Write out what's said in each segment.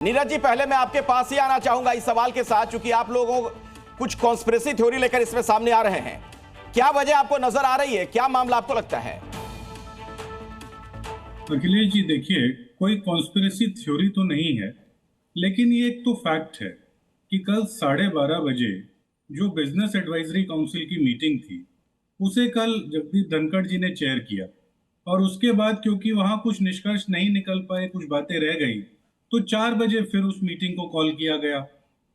नीरज जी, पहले मैं आपके पास ही आना चाहूंगा इस सवाल के साथ, चूंकि आप लोगों कुछ कॉन्स्पिरेसी थ्योरी लेकर इसमें सामने आ रहे हैं। क्या वजह आपको नजर आ रही है, क्या मामला आपको लगता है? अखिलेश जी, देखिए, कोई कॉन्स्पिरेसी थ्योरी तो नहीं है, लेकिन ये एक तो फैक्ट है कि कल 12:30 बजे जो बिजनेस एडवाइजरी काउंसिल की मीटिंग थी, उसे कल जगदीप धनखड़ जी ने चेयर किया। और उसके बाद क्योंकि वहां कुछ निष्कर्ष नहीं निकल पाए, कुछ बातें रह गई, तो 4 बजे फिर उस मीटिंग को कॉल किया गया।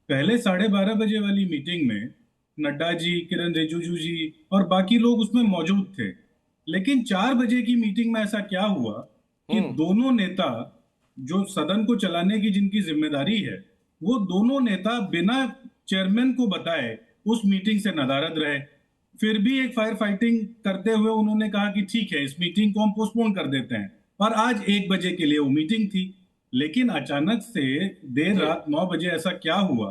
पहले 12:30 बजे वाली मीटिंग में नड्डा जी, किरण रिजिजू जी और बाकी लोग उसमें मौजूद थे। लेकिन 4 बजे की मीटिंग में ऐसा क्या हुआ कि दोनों नेता, जो सदन को चलाने की जिनकी जिम्मेदारी है, वो दोनों नेता बिना चेयरमैन को बताए उस मीटिंग से नदारद रहे। फिर भी एक फायर फाइटिंग करते हुए उन्होंने कहा कि ठीक है, इस मीटिंग को हम पोस्टपोन कर देते हैं। और आज 1 बजे के लिए वो मीटिंग थी। लेकिन अचानक से देर रात 9 बजे ऐसा क्या हुआ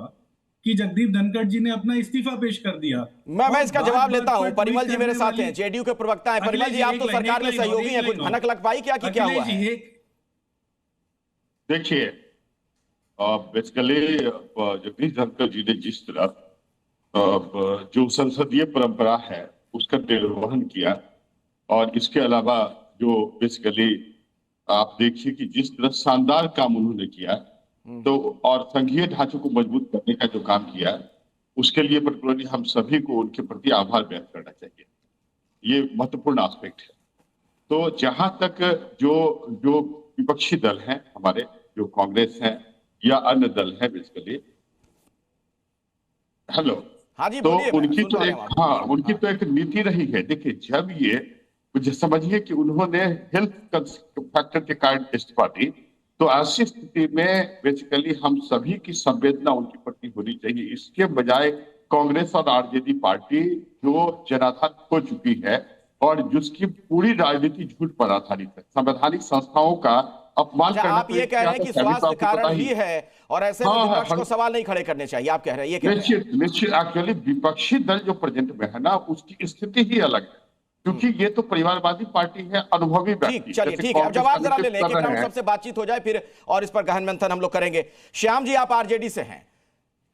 कि जगदीप धनखड़ जी ने अपना इस्तीफा पेश कर दिया। मैं इसका जवाब लेता हूं। परिमल जी मेरे साथ हैं, जेडीयू के प्रवक्ता हैं। परिमल जी, आप तो सरकार में सहयोगी हैं, कुछ भनक लग पाई क्या कि क्या हुआ है? देखिए, बेसिकली जगदीश धनखड़ जी ने जिस तरह जो संसदीय परंपरा है उसका निर्वहन किया, और इसके अलावा जो बेसिकली आप देखिए कि जिस तरह शानदार काम उन्होंने किया, तो और संघीय ढांचे को मजबूत करने का जो काम किया, उसके लिए पर्टिकुलरली हम सभी को उनके प्रति आभार व्यक्त करना चाहिए। ये महत्वपूर्ण एस्पेक्ट है। तो जहां तक जो जो विपक्षी दल हैं हमारे, जो कांग्रेस है या अन्य दल है बेसिकली, हेलो, हाँ जी, तो उनकी तो एक नीति रही है। देखिए, जब ये मुझे समझिए कि उन्होंने हेल्थ फैक्टर के कारण इस्तीफा दी, तो ऐसी स्थिति में बेसिकली हम सभी की संवेदना उनके प्रति होनी चाहिए। इसके बजाय कांग्रेस और आरजेडी पार्टी जो जनाधार हो चुकी है और जिसकी पूरी राजनीति झूठ पर आधारित है, संवैधानिक संस्थाओं का अपमान करना। आप ये कह रहे हैं कि स्वास्थ्य कारण ही है और ऐसे में विपक्ष को सवाल नहीं खड़े करने चाहिए, आप कह रहे हैं? ये कह रहे हैं? निश्चित एक्चुअली विपक्षी दल जो प्रेजेंट में है ना, उसकी स्थिति ही अलग है, क्योंकि ये तो परिवारवादी पार्टी है, अनुभवी व्यक्ति। चलिए ठीक है, अब जवाब जरा ले लें, एक राउंड सबसे बातचीत हो जाए फिर और इस पर गहन मंथन हम लोग करेंगे। श्याम जी, आप आरजेडी से हैं,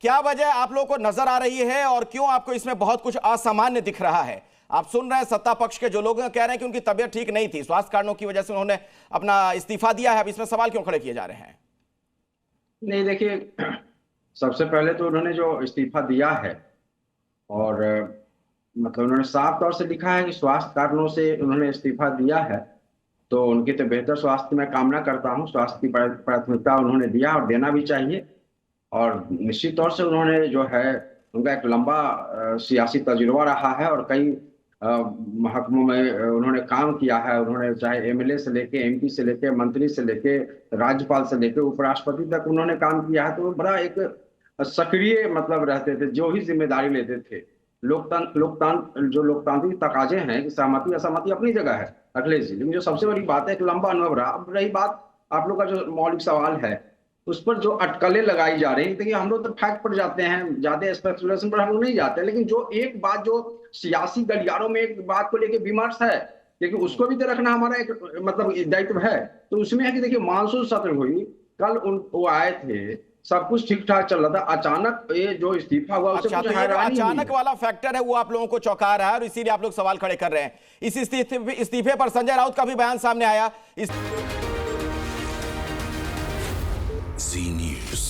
क्या वजह आप लोगों को नजर आ रही है और क्यों आपको इसमें बहुत कुछ असामान्य दिख रहा है? आप सुन रहे हैं सत्ता पक्ष के जो लोग कह रहे हैं कि उनकी तबियत ठीक नहीं थी, स्वास्थ्य कारणों की वजह से उन्होंने अपना इस्तीफा दिया है। अब इसमें सवाल क्यों खड़े किए जा रहे हैं? नहीं, देखिए, सबसे पहले तो उन्होंने जो इस्तीफा दिया है, और मतलब उन्होंने साफ तौर से लिखा है कि स्वास्थ्य कारणों से उन्होंने इस्तीफा दिया है, तो उनकी तो बेहतर स्वास्थ्य मैं कामना करता हूं। स्वास्थ्य की प्राथमिकता उन्होंने दिया और देना भी चाहिए। और निश्चित तौर से उन्होंने जो है, उनका एक लंबा सियासी तजुर्बा रहा है और कई महकमों में उन्होंने काम किया है। उन्होंने चाहे एमएलए से लेके, एमपी से लेके, मंत्री से लेके, राज्यपाल से लेके उपराष्ट्रपति तक उन्होंने काम किया है। तो वो बड़ा एक सक्रिय मतलब रहते थे, जो ही जिम्मेदारी लेते थे। जो लोकतांत्रिक तकाजे हैं कि सहमति असहमति अपनी जगह है अखिलेश जी, लेकिन जो सबसे बड़ी बात है, एक लंबा अनुभव रहा। अब रही बात आप लोग का जो मौलिक सवाल है, उस पर जो अटकलें लगाई जा रही हैं, देखिए हम लोग तो फैक्ट पर जाते हैं, ज्यादा स्पेकुलेशन पर हम लोग नहीं जाते, लेकिन जो एक बात जो सियासी गलियारों में एक बात को लेकर विमर्श है, लेकिन उसको भी तो रखना हमारा एक मतलब दायित्व है। तो उसमें है कि देखिए, मानसून सत्र हुई कल, वो आए थे, सब कुछ ठीक ठाक चल रहा था, अचानक ये जो इस्तीफा हुआ, उससे कुछ हैरानी हुई। अचानक वाला फैक्टर है वो आप लोगों को चौंका रहा है और इसीलिए आप लोग सवाल खड़े कर रहे हैं। इस इस्तीफे पर संजय राउत का भी बयान सामने आया। Zee News.